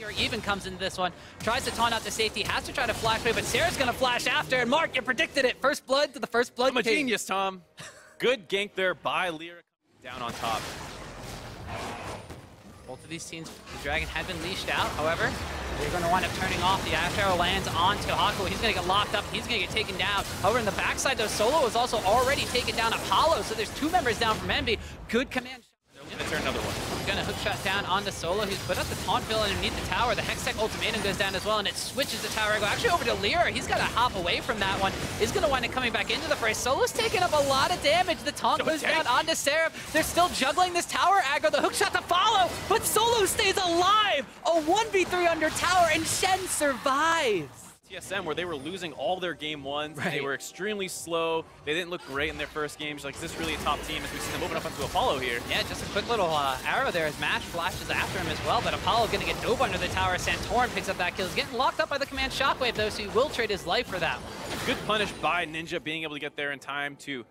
Lear even comes into this one, tries to taunt out the safety, has to try to flash away, but Sarah's gonna flash after, and Mark, you predicted it. First blood to the first blood. I'm a genius, Tom. Good gank there by Lear down on top. Both of these teams, the Dragon had been leashed out, however, they're going to wind up turning off. The Ash Arrow lands onto Haku. He's going to get locked up. He's going to get taken down. However, in the backside, though, Solo is also already taken down Apollo, so there's 2 members down from Envy. Good command. Let's turn another one. Gonna hook shot down onto Solo, who's put up the taunt bill underneath the tower. The Hextech ultimatum goes down as well, and it switches the tower angle. Actually over to Lear. He's gotta hop away from that one. He's gonna wind up coming back into the fray. Solo's taking up a lot of damage. The taunt goes down onto Seraph. They're still juggling this tower aggro. The hook shot to follow, but Solo stays alive. A 1v3 under tower, and Shen survives. TSM, where they were losing all their game ones. Right. They were extremely slow. They didn't look great in their first games. Like, is this really a top team as we see them open up onto Apollo here? Yeah, just a quick little arrow there as Mash flashes after him as well, but Apollo gonna get dove under the tower. Santorin picks up that kill. He's getting locked up by the command shockwave though, so he will trade his life for that one. Good punish by Ninja, being able to get there in time to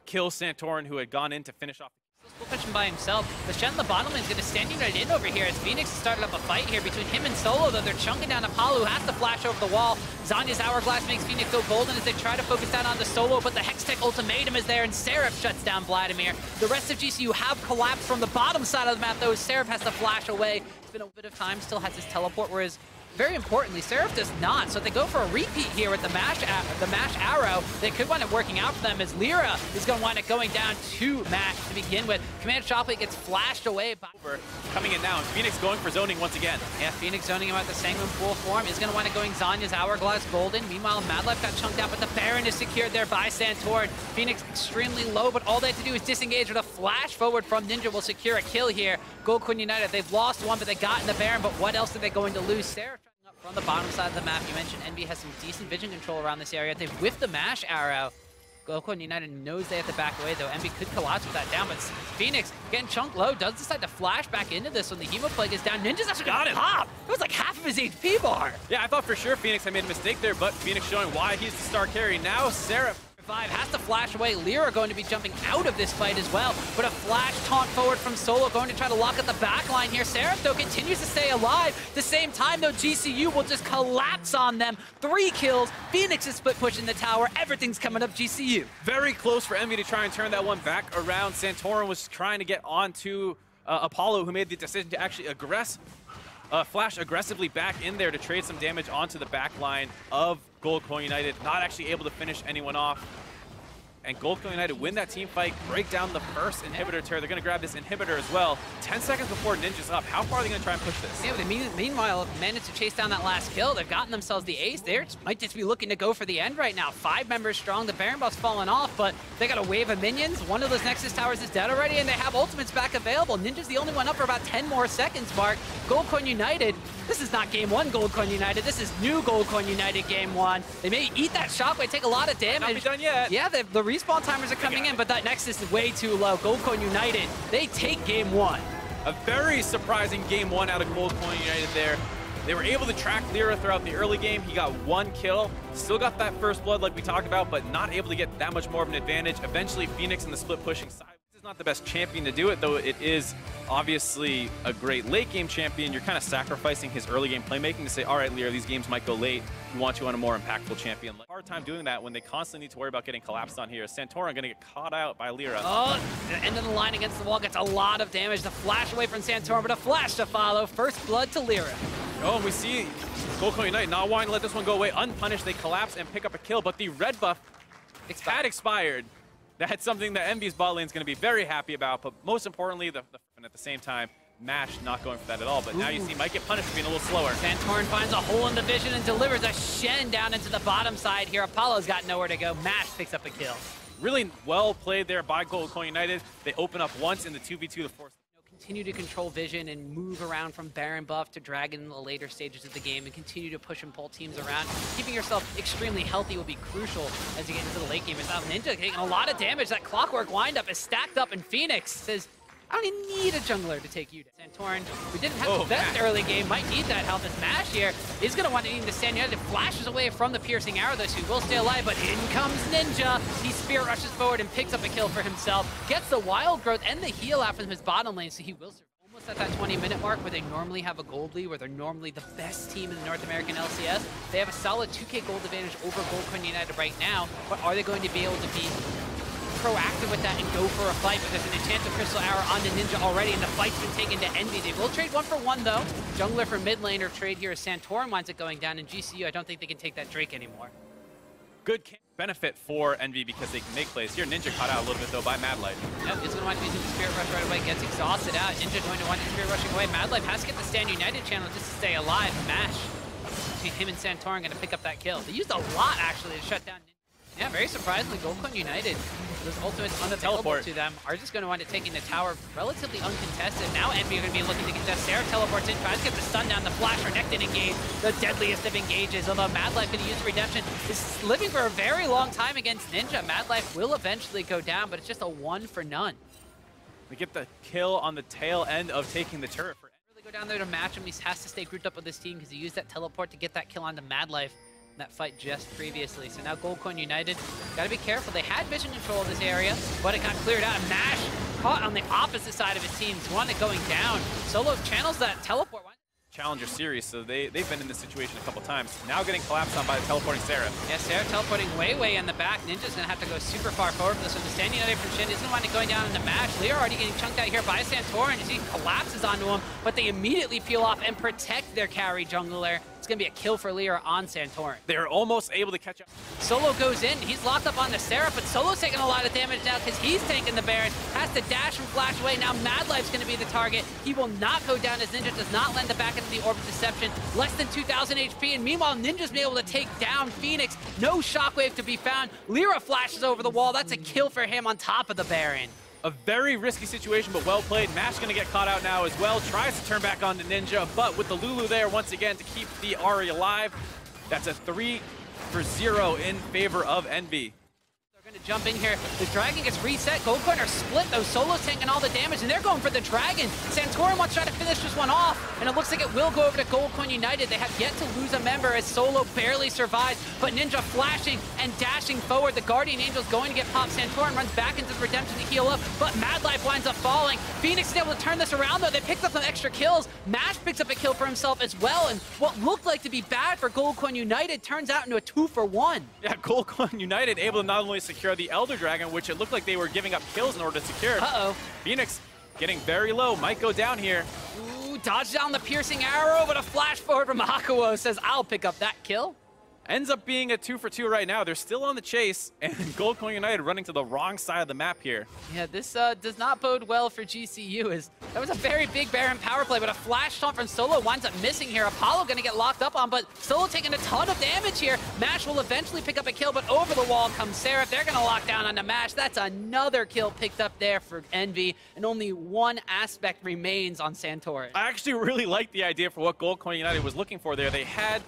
kill Santorin, who had gone in to finish off. Still pushing by himself, but Shen, the bottom lane, is going to stand united in over here as Phoenix has started up a fight here between him and Solo, though they're chunking down Apollo, who has to flash over the wall. Zanya's Hourglass makes Phoenix go golden as they try to focus down on the Solo, but the Hextech ultimatum is there, and Seraph shuts down Vladimir. The rest of GCU have collapsed from the bottom side of the map, though. Seraph has to flash away. It's been a bit of time, still has his teleport, whereas very importantly, Seraph does not, so they go for a repeat here with the Mash Arrow. They could wind up working out for them as Lyra is going to wind up going down to Mash to begin with. Command Shockwave gets flashed away by... Coming in now, and Phoenix going for zoning once again. Yeah, Phoenix zoning him out the Sanguine Pool form is going to wind up going Zanya's Hourglass Golden. Meanwhile, Madlife got chunked out, but the Baron is secured there by Santorin. Phoenix extremely low, but all they have to do is disengage with a flash forward from Ninja will secure a kill here. Gold Queen United, they've lost one, but they got in the Baron, but what else are they going to lose? Seraph from the bottom side of the map. You mentioned Envy has some decent vision control around this area. They've whiffed the Mash Arrow. Goku United knows they have to back away, though. Envy could collapse with that down, but Phoenix, getting chunked low, does decide to flash back into this when the Hemo Plague is down. Ninja's actually got it. Pop! It was like half of his HP bar. Yeah, I thought for sure Phoenix had made a mistake there, but Phoenix showing why he's the star carry. Now, Seraph has to flash away. Lyra going to be jumping out of this fight as well, but a flash taunt forward from Solo going to try to lock up the back line here. Seraph, though, continues to stay alive. At the same time, though, GCU will just collapse on them. 3 kills. Phoenix is split pushing the tower. Everything's coming up GCU. Very close for Envy to try and turn that one back around. Santorin was trying to get onto Apollo, who made the decision to actually flash aggressively back in there to trade some damage onto the back line of Gold Coin United, not actually able to finish anyone off. And Gold Coin United win that team fight, break down the first inhibitor turret. They're going to grab this inhibitor as well. 10 seconds before Ninja's up. How far are they going to try and push this? Yeah, but meanwhile, managed to chase down that last kill. They've gotten themselves the ace. They might just be looking to go for the end right now. 5 members strong. The Baron buff's fallen off, but they got a wave of minions. One of those Nexus towers is dead already, and they have ultimates back available. Ninja's the only one up for about 10 more seconds, Mark. Gold Coin United, this is not game 1 Gold Coin United. This is new Gold Coin United game 1. They may eat that shockwave, take a lot of damage. Not be done yet. Yeah, the respawn timers are coming in, but that Nexus is way too low. Gold Coin United, they take game 1. A very surprising game 1 out of Gold Coin United there. They were able to track Lyra throughout the early game. He got 1 kill. Still got that first blood like we talked about, but not able to get that much more of an advantage. Eventually, Phoenix in the split pushing side. This is not the best champion to do it, though it is obviously a great late game champion. You're kind of sacrificing his early game playmaking to say, all right, Lyra, these games might go late. We want you on a more impactful champion. Hard time doing that when they constantly need to worry about getting collapsed on here. Santorin going to get caught out by Lyra. Oh, the end of the line against the wall gets a lot of damage. The flash away from Santorin, but a flash to follow. First blood to Lyra. Oh, and we see Gold Coin United not wanting to let this one go away. Unpunished, they collapse and pick up a kill, but the red buff had expired. That's something that Envy's bot lane is going to be very happy about, but most importantly, and at the same time, Mash not going for that at all, but now you see might get punished for being a little slower. Santorin finds a hole in the vision and delivers a Shen down into the bottom side here. Apollo's got nowhere to go. Mash picks up a kill. Really well played there by Gold Coin United. They open up once in the 2v2 to force. Continue to control vision and move around from Baron buff to Dragon in the later stages of the game and continue to push and pull teams around. Keeping yourself extremely healthy will be crucial as you get into the late game. It's Ninja taking a lot of damage. That clockwork windup is stacked up, and Phoenix says, I don't even need a jungler to take you down. Santorin, who didn't have the best early game, might need that help as Mash here is going to want to need to stand united. Flashes away from the piercing arrow, though, so he will stay alive, but in comes Ninja. He spear rushes forward and picks up a kill for himself. Gets the wild growth and the heal out from his bottom lane, so he will survive. At that 20-minute mark where they normally have a gold lead, where they're normally the best team in the North American LCS, they have a solid 2K gold advantage over Goldcoin United right now, but are they going to be able to be proactive with that and go for a fight? But there's an Enchanted Crystal Arrow on the Ninja already, and the fight's been taken to Envy. They will trade 1-for-1 though. Jungler for mid laner trade here as Santorin winds up going down, and GCU, I don't think they can take that Drake anymore. Good benefit for Envy because they can make plays. Here, Ninja caught out a little bit though by Madlife. Yep, he's going to want to use the Spirit Rush right away, gets exhausted out. Ninja going to want to Spirit Rushing away. Madlife has to get the Stand United channel just to stay alive. Mash between him and Santorin going to pick up that kill. They used a lot actually to shut down Ninja. Yeah, very surprisingly, Goldcoin United, those ultimates unavailable to them, are just going to wind up taking the tower relatively uncontested. Now Envy are going to be looking to contest. Sarah teleports in, tries to get the stun down. The flash are necked in engage, the deadliest of engages. Although Madlife going to use Redemption, is living for a very long time against Ninja. Madlife will eventually go down, but it's just a 1 for none. They get the kill on the tail end of taking the turret. Really go down there to match him. He has to stay grouped up with this team because he used that teleport to get that kill onto Madlife. That fight just previously. So now Goldcoin United, gotta be careful. They had vision control of this area, but it got cleared out. Mash caught on the opposite side of his team. One going down. Solo channels that teleport. Challenger series, so they've been in this situation a couple times. Now getting collapsed on by the teleporting Sarah. Yeah, Sarah teleporting way in the back. Ninja's gonna have to go super far forward for this one. The Stand United from Shin isn't wanting to going down in the Mash. Leo already getting chunked out here by Santorin as he collapses onto him, but they immediately peel off and protect their carry jungler. It's going to be a kill for Lear on Santorin. They're almost able to catch up. Solo goes in. He's locked up on the Seraph, but Solo's taking a lot of damage now because he's tanking the Baron. Has to dash and flash away. Now Madlife's going to be the target. He will not go down as Ninja does not lend it back into the Orb of Deception. Less than 2,000 HP, and meanwhile, Ninja's been able to take down Phoenix. No shockwave to be found. Lyra flashes over the wall. That's a kill for him on top of the Baron. A very risky situation, but well played. Mash gonna get caught out now as well. Tries to turn back onto Ninja, but with the Lulu there once again to keep the Ahri alive. That's a 3-for-0 in favor of Envy. They're going to jump in here. The Dragon gets reset. Goldcoin are split, though. Solo's taking all the damage, and they're going for the Dragon. Santorin wants to try to finish this one off, and it looks like it will go over to Goldcoin United. They have yet to lose a member as Solo barely survives, but Ninja flashing and dashing forward. The Guardian Angel's going to get popped. Santorin runs back into the Redemption to heal up, but Madlife winds up falling. Phoenix is able to turn this around, though. They picked up some extra kills. Mash picks up a kill for himself as well, and what looked like to be bad for Goldcoin United turns out into a 2-for-1. Yeah, Goldcoin United able to not only secure the Elder Dragon, which it looked like they were giving up kills in order to secure. Uh-oh. Phoenix getting very low, might go down here. Ooh, dodge down the piercing arrow, but a flash forward from Hakuo says, I'll pick up that kill. Ends up being a 2-for-2 right now. They're still on the chase, and Goldcoin United running to the wrong side of the map here. Yeah, this does not bode well for GCU. That was a very big Baron power play, but a flash taunt from Solo winds up missing here. Apollo going to get locked up on, but Solo taking a ton of damage here. Mash will eventually pick up a kill, but over the wall comes Seraph. They're going to lock down onto Mash. That's another kill picked up there for Envy, and only one aspect remains on Santorin. I actually really like the idea for what Goldcoin United was looking for there. They had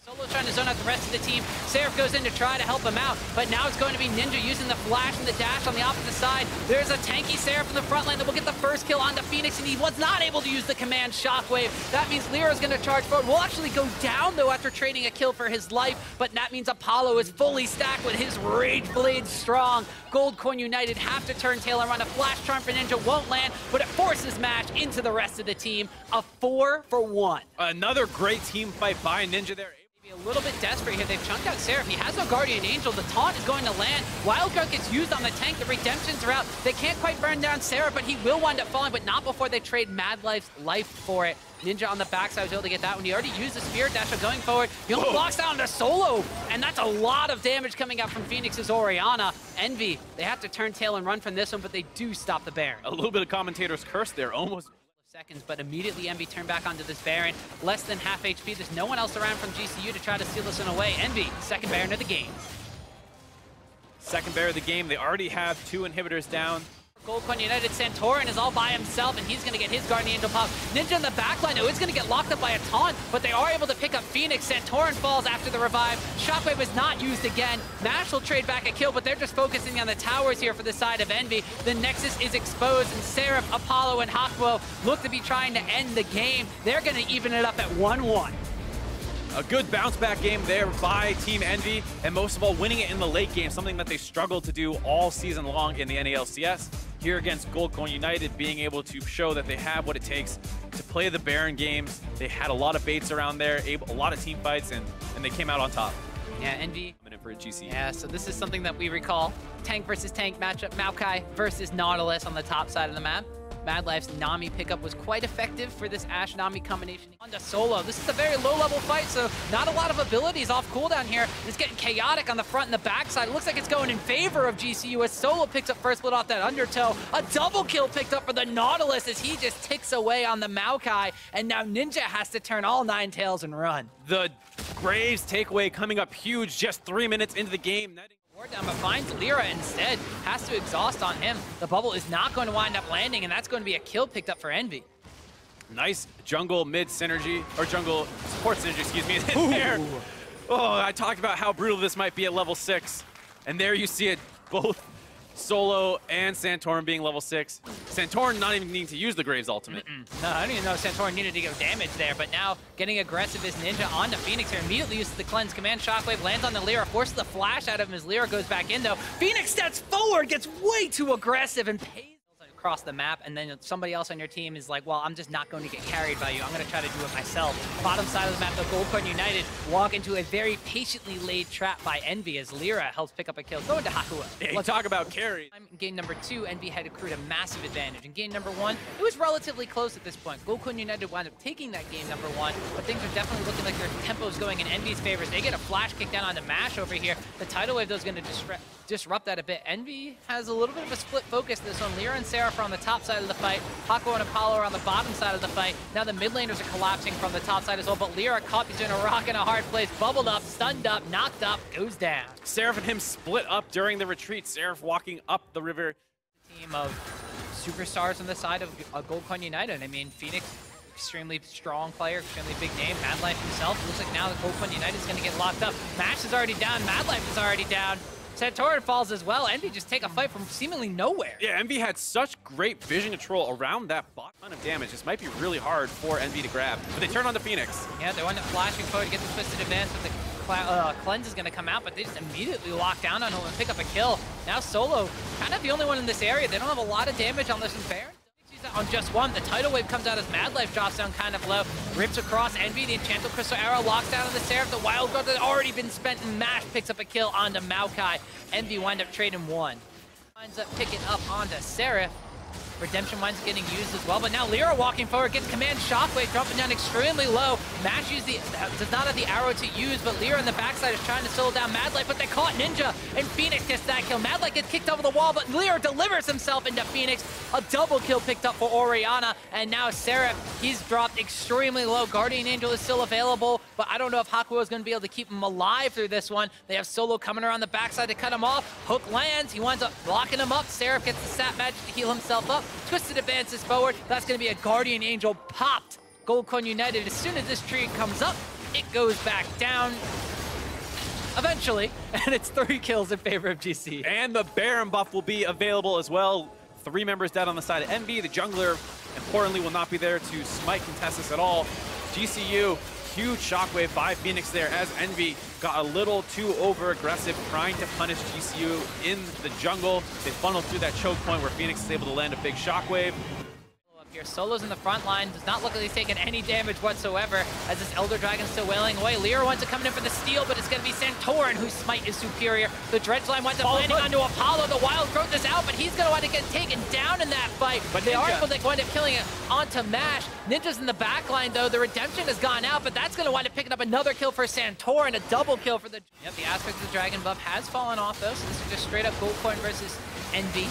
Solo trying to zone out the rest of the team. Seraph goes in to try to help him out, but now it's going to be Ninja using the flash and the dash on the opposite side. There's a tanky Seraph in the front lane that will get the first kill onto Phoenix, and he was not able to use the command Shockwave. That means Lyra's going to charge forward. Will actually go down, though, after trading a kill for his life, but that means Apollo is fully stacked with his Rage Blade strong. Goldcoin United have to turn tail and run. A flash charm for Ninja won't land, but it forces Mash into the rest of the team. A 4-for-1. Another great team fight by Ninja there. A little bit desperate here. They've chunked out Seraph. He has no Guardian Angel. The taunt is going to land. Wildcard gets used on the tank. The Redemptions are out. They can't quite burn down Seraph, but he will wind up falling, but not before they trade Madlife's life for it. Ninja on the backside was able to get that one. He already used the Spirit Dash, so going forward, he only blocks down to Solo, and that's a lot of damage coming out from Phoenix's Orianna. Envy, they have to turn tail and run from this one, but they do stop the Baron. A little bit of commentator's curse there, almost seconds, but immediately Envy turned back onto this Baron. Less than half HP. There's no one else around from GCU to try to steal this one away. Envy, second Baron of the game. Second Baron of the game. They already have 2 inhibitors down. Goldcoin United, Santorin is all by himself, and he's going to get his Guardian Angel pop. Ninja in the backline, though, is going to get locked up by a taunt, but they are able to pick up Phoenix. Santorin falls after the revive. Shockwave is not used again. Mash will trade back a kill, but they're just focusing on the towers here for the side of Envy. The Nexus is exposed, and Seraph, Apollo, and Hakuo look to be trying to end the game. They're going to even it up at 1-1. A good bounce back game there by Team Envy, and most of all, winning it in the late game, something that they struggled to do all season long in the NALCS. here against Gold Coin United, being able to show that they have what it takes to play the Baron games. They had a lot of baits around there, a lot of team fights, and they came out on top. Yeah, Envy. Coming in for a GCU. Yeah, so this is something that we recall. Tank versus tank matchup, Maokai versus Nautilus on the top side of the map. Madlife's Nami pickup was quite effective for this Ashe-Nami combination. On to Solo. This is a very low-level fight, so not a lot of abilities off cooldown here. It's getting chaotic on the front and the back side. It looks like it's going in favor of GCU as Solo picks up first blood off that Undertow. A double kill picked up for the Nautilus as he just ticks away on the Maokai, and now Ninja has to turn all 9 tails and run. The Graves takeaway coming up huge just 3 minutes into the game. Down, but finds Lyra instead. Has to exhaust on him. The bubble is not going to wind up landing, and that's going to be a kill picked up for Envy. Nice jungle mid synergy, or jungle support synergy, excuse me, in there. Oh, I talked about how brutal this might be at level 6. And there you see it, both Solo and Santorin being level 6. Santorin not even needing to use the Graves ultimate. No, I don't even know if Santorin needed to go damage there, but now getting aggressive is Ninja onto Phoenix here. Immediately uses the cleanse command. Shockwave lands on the Lyra, forces the flash out of him as Lyra goes back in though. Phoenix steps forward, gets way too aggressive and pays across the map, and then somebody else on your team is like, well, I'm just not going to get carried by you. I'm going to try to do it myself. Bottom side of the map, the Gold Coin United walk into a very patiently laid trap by Envy as Lyra helps pick up a kill. Going to Hakua. Yeah, let's talk about carry. In game number 2, Envy had accrued a massive advantage. In game number 1, it was relatively close at this point. Gold Coin United wound up taking that game number 1, but things are definitely looking like their tempo's going in Envy's favor. They get a flash kick down onto Mash over here. The tidal wave though is going to disrupt that a bit. Envy has a little bit of a split focus this one. Lyra and Seraph are on the top side of the fight. Paco and Apollo are on the bottom side of the fight. Now the mid laners are collapsing from the top side as well, but Lyra caught between a rock and a hard place, bubbled up, stunned up, knocked up, goes down. Seraph and him split up during the retreat. Seraph walking up the river. Team of superstars on the side of Gold Coin United. I mean, Phoenix, extremely strong player, extremely big name. Madlife himself, looks like now the Gold Coin United is going to get locked up. Mash is already down, Madlife is already down. Santorin falls as well. Envy just take a fight from seemingly nowhere. Yeah, Envy had such great vision control around that ton of damage. This might be really hard for Envy to grab, but they turn on the Phoenix. Yeah, they wind up flashing forward to get the twisted advance, but the cleanse is going to come out, but they just immediately lock down on him and pick up a kill. Now Solo, kind of the only one in this area. They don't have a lot of damage on this Baron. On just one, the tidal wave comes out as Madlife drops down kind of low, rips across Envy, the Enchanted Crystal Arrow locks down on the Seraph, the Wild Growth has already been spent, and Mash picks up a kill onto Maokai. Envy wind up trading 1. Winds up picking up onto Seraph. Redemption winds up getting used as well, but now Lyra walking forward, gets command Shockwave, dropping down extremely low. Mash does not have the arrow to use, but Lyra on the backside is trying to slow down Madlife, but they caught Ninja, and Phoenix gets that kill. Madlife gets kicked over the wall, but Lyra delivers himself into Phoenix. A double kill picked up for Orianna, and now Seraph, he's dropped extremely low. Guardian Angel is still available, but I don't know if Hakua is going to be able to keep him alive through this one. They have Solo coming around the backside to cut him off. Hook lands, he winds up blocking him up. Seraph gets the sap magic to heal himself up. Twisted advances forward. That's going to be a Guardian Angel popped. Gold Coin United, as soon as this tree comes up, it goes back down. Eventually, and it's 3 kills in favor of GC. And the Baron buff will be available as well. 3 members dead on the side of Envy. The jungler, importantly, will not be there to smite contest this at all. GCU, huge shockwave by Phoenix there as Envy got a little too over-aggressive, trying to punish GCU in the jungle. They funneled through that choke point where Phoenix is able to land a big shockwave. Here, Solo's in the front line, does not look like he's taken any damage whatsoever as this Elder Dragon's still wailing away. Lyra winds up coming in for the steal, but it's going to be Santorin whose smite is superior. The Dredge line winds up landing onto Apollo. The Wild Growth is out, but he's going to want to get taken down in that fight. But they are able to wind up killing it onto Mash. Ninja's in the back line, though. The Redemption has gone out, but that's going to wind up picking up another kill for Santorin, a double kill for the... Yep, the aspect of the Dragon buff has fallen off, though, so this is just straight up Gold Coin versus Envy.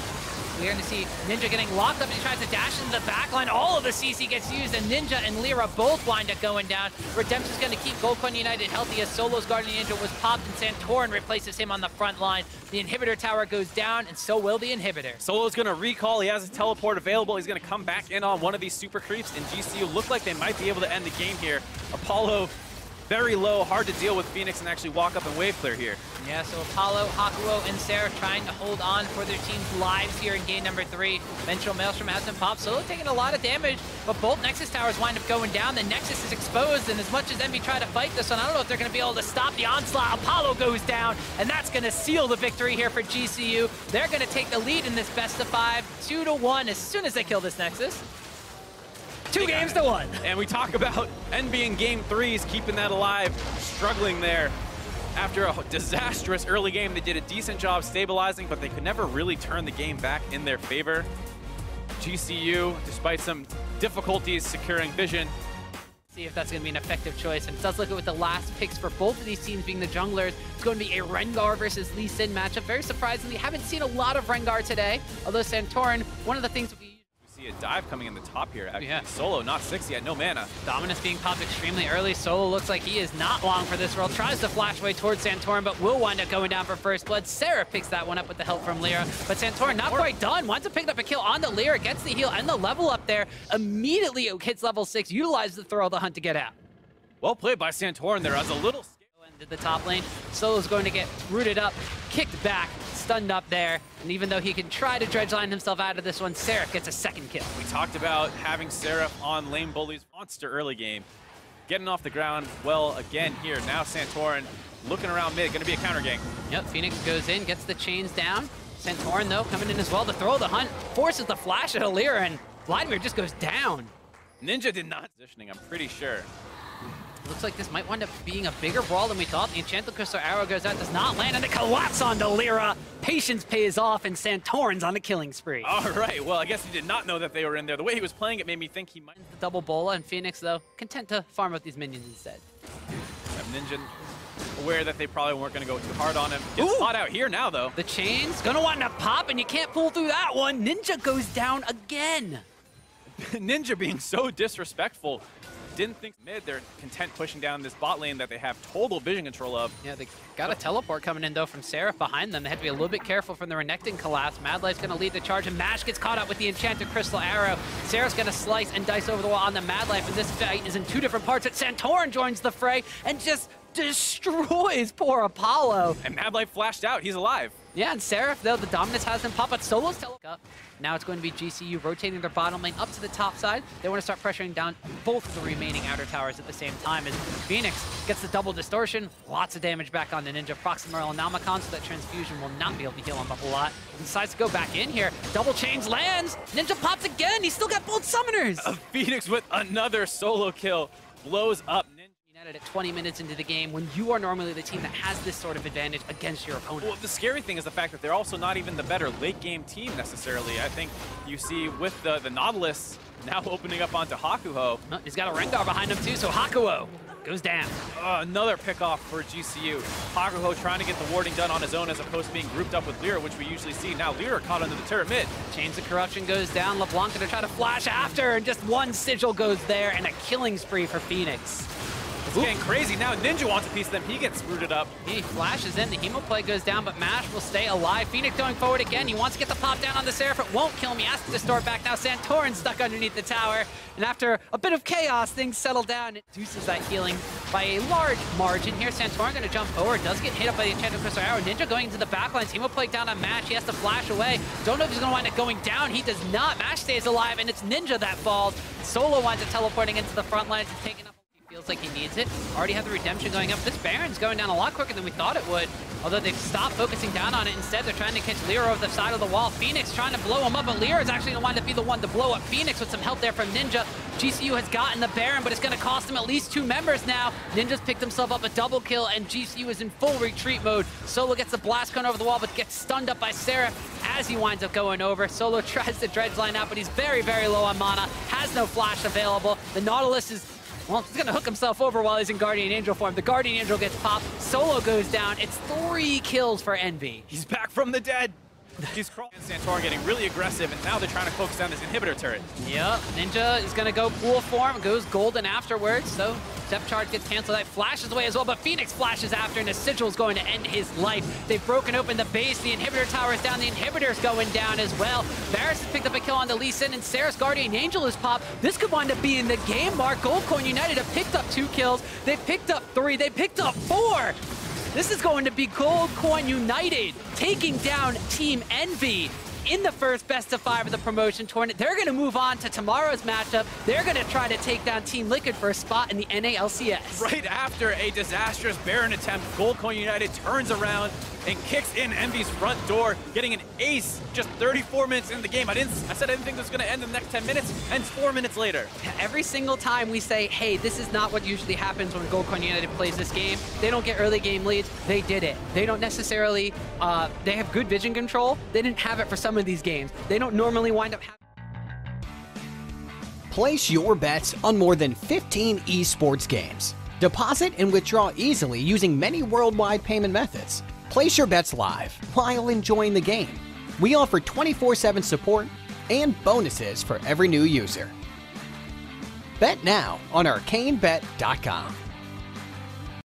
We're going to see Ninja getting locked up, and he tries to dash into the backline. All of the CC gets used, and Ninja and Lyra both wind up going down. Redemption's going to keep Gold Coin United healthy as Solo's Guardian Angel was popped, and Santorin replaces him on the front line. The inhibitor tower goes down, and so will the inhibitor. Solo's going to recall. He has his teleport available. He's going to come back in on one of these super creeps, and GCU look like they might be able to end the game here. Apollo very low, hard to deal with Phoenix and actually walk up and wave clear here. Yeah, so Apollo, Hakuo, and Sarah trying to hold on for their team's lives here in game number 3. Vengeful Maelstrom has been popped. Solo taking a lot of damage, but both Nexus towers wind up going down. The Nexus is exposed, and as much as Envy try to fight this one, I don't know if they're going to be able to stop the onslaught. Apollo goes down, and that's going to seal the victory here for GCU. They're going to take the lead in this best of 5, 2-1 as soon as they kill this Nexus. 2 games to 1. And we talk about Envy in game 3s, keeping that alive, struggling there. After a disastrous early game, they did a decent job stabilizing, but they could never really turn the game back in their favor. GCU, despite some difficulties securing vision. See if that's going to be an effective choice. And it does look at with the last picks for both of these teams being the junglers. It's going to be a Rengar versus Lee Sin matchup. Very surprisingly, haven't seen a lot of Rengar today. Although Santorin, one of the things we see a dive coming in the top here. Actually, yeah. Solo, not 6 yet, no mana. Dominus being popped extremely early. Solo looks like he is not long for this world. Tries to flash away towards Santorin, but will wind up going down for first blood. Sarah picks that one up with the help from Lyra, but Santorin not quite done. Winds up picking up a kill on the Lyra, gets the heal and the level up there. Immediately hits level 6, utilizes the throw of the hunt to get out. Well played by Santorin there as a little into the top lane. Solo's going to get rooted up, kicked back, stunned up there, and even though he can try to dredge line himself out of this one, Seraph gets a second kill. We talked about having Seraph on lane bullies monster early game. Getting off the ground well again here. Now Santorin looking around mid, gonna be a counter gank. Yep, Phoenix goes in, gets the chains down. Santorin though coming in as well to throw the hunt, forces the flash at Alira, and Vladimir just goes down. Ninja did not positioning, I'm pretty sure. Looks like this might wind up being a bigger brawl than we thought. The Enchanted Crystal Arrow goes out, does not land, and the collapse onto Lyra. Patience pays off, and Santorin's on a killing spree. All right, well, I guess he did not know that they were in there. The way he was playing it made me think he might. The double bola, and Phoenix, though, content to farm out these minions instead. Ninja aware that they probably weren't going to go too hard on him. Gets caught out here now, though. The chain's gonna wind up pop, and you can't pull through that one. Ninja goes down again. Ninja being so disrespectful. Didn't think mid, they're content pushing down this bot lane that they have total vision control of. Yeah, they got a teleport coming in, though, from Seraph behind them. They had to be a little bit careful from the Renekton collapse. Mad Life's going to lead the charge, and Mash gets caught up with the Enchanted Crystal Arrow. Seraph's going to slice and dice over the wall on the Mad Life, and this fight is in 2 different parts. But Santorin joins the fray and just destroys poor Apollo. And Mad Life flashed out. He's alive. Yeah, and Seraph, though, the Dominus has him pop, but Solo's up. Now it's going to be GCU rotating their bottom lane up to the top side. They want to start pressuring down both of the remaining outer towers at the same time as Phoenix gets the double distortion. Lots of damage back on the Ninja. Proximal Anomicon, so that transfusion will not be able to heal him up a lot. He decides to go back in here. Double chains lands. Ninja pops again. He's still got both summoners. Phoenix with another solo kill. Blows up Ninja. At 20 minutes into the game, when you are normally the team that has this sort of advantage against your opponent. Well, the scary thing is the fact that they're also not even the better late game team necessarily. I think you see with the Nautilus now opening up onto Hakuho. Oh, he's got a Rengar behind him too, so Hakuo goes down. Another pickoff for GCU. Hakuho trying to get the warding done on his own as opposed to being grouped up with Lyra, which we usually see. Now Lyra caught under the turret mid. Chains of Corruption goes down. LeBlanc gonna try to flash after, and just one sigil goes there, and a killing spree for Phoenix. It's getting crazy. Now Ninja wants a piece of them. He gets rooted up. He flashes in. The Hemoplague goes down, but Mash will stay alive. Phoenix going forward again. He wants to get the pop down on the Seraph. It won't kill him. He has to distort back. Now Santorin's stuck underneath the tower. And after a bit of chaos, things settle down. It reduces that healing by a large margin here. Santorin going to jump forward. Does get hit up by the Enchanted Crystal Arrow. Ninja going into the backlines. Hemoplague down on Mash. He has to flash away. Don't know if he's going to wind up going down. He does not. Mash stays alive, and it's Ninja that falls. Solo winds up teleporting into the front lines and taking up. Feels like he needs it. Already have the redemption going up. This Baron's going down a lot quicker than we thought it would. Although they've stopped focusing down on it. Instead, they're trying to catch Lyra over the side of the wall. Phoenix trying to blow him up, but Lyra is actually going to wind up be the one to blow up Phoenix with some help there from Ninja. GCU has gotten the Baron, but it's going to cost him at least 2 members now. Ninja's picked himself up a double kill, and GCU is in full retreat mode. Solo gets the blast cone over the wall, but gets stunned up by Seraph as he winds up going over. Solo tries to dredge line out, but he's very, very low on mana. Has no flash available. The Nautilus is... well, he's going to hook himself over while he's in Guardian Angel form. The Guardian Angel gets popped. Solo goes down. It's 3 kills for Envy. He's back from the dead. He's crawling. Santorin getting really aggressive, and now they're trying to focus on this inhibitor turret. Yep, Ninja is going to go pool form, goes golden afterwards, so Step Charge gets canceled. That flashes away as well, but Phoenix flashes after, and a Sigil is going to end his life. They've broken open the base. The inhibitor tower is down. The inhibitor's going down as well. Varus has picked up a kill on the Lee Sin, and Sarah's Guardian Angel is popped. This could wind up being the game mark. Goldcoin United have picked up 2 kills. They picked up 3. They picked up 4. This is going to be Gold Coin United taking down Team Envy in the first best of 5 of the promotion tournament. They're going to move on to tomorrow's matchup. They're going to try to take down Team Liquid for a spot in the NALCS. Right after a disastrous Baron attempt, Gold Coin United turns around and kicks in Envy's front door, getting an ace just 34 minutes in the game. I said I didn't think this was going to end in the next 10 minutes, ends 4 minutes later. Every single time we say, hey, this is not what usually happens when Gold Coin United plays this game. They don't get early game leads. They did it. They don't necessarily, they have good vision control. They didn't have it for some of these games. They don't normally wind up having. Place your bets on more than 15 esports games. Deposit and withdraw easily using many worldwide payment methods. Place your bets live while enjoying the game. We offer 24/7 support and bonuses for every new user. Bet now on ArcaneBet.com.